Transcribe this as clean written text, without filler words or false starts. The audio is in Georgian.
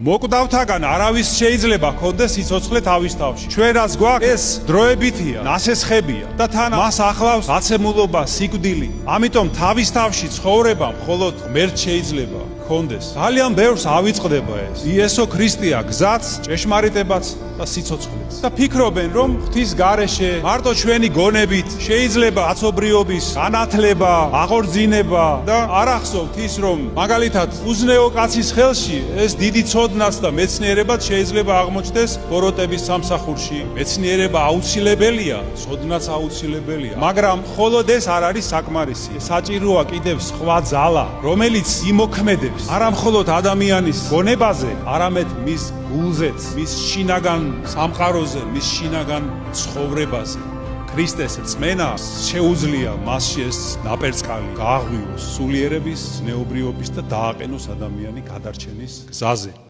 მოკვდავთაგან არავის შეიძლება ჰქონდეს სიცოცხლე თავის თავში. ჩვენ რაც გვაქვს, ეს დროებითია, ნასესხებია და თან მას ახლავს გაცემულობა, სიკვდილი. ამიტომ თავის თავში ცხოვრება მხოლოდ ღმერთს შეიძლება ჰქონდეს. ძალიან ბევრს ავიწყდება ეს. იესო ქრისტეა გზაც, ჭეშმარიტებაც და სიცოცხლეც. და ფიქრობენ, რომ ღვთის გარეშე მარტო ჩვენი გონებით შეიძლება აცობრიობის განათლება, აღორძინება და არ ახსოვთ ის, რომ მაგალითად უზნეო კაცის ხელში ეს დიდი ცოდნაც და მეცნიერებაც შეიძლება აღმოჩნდეს ბოროტების სამსახურში. მეცნიერება აუცილებელია, ცოდნაც აუცილებელია, მაგრამ მხოლოდ ეს არ არის საკმარისი. საჭიროა კიდევ სხვა ძალა, რომელიც იმოქმედებს არა მხოლოდ ადამიანის გონებაზე, არამედ მის გულზეც, მის შინაგან სამყაროზე, მის შინაგან ცხოვრებაზე. ქრისტეს რწმენა შეუძლია მასში ეს ნაპერწკალი გააღვივოს სულიერების, ზნეობრიობის და დააყენოს ადამიანი გადარჩენის გზაზე.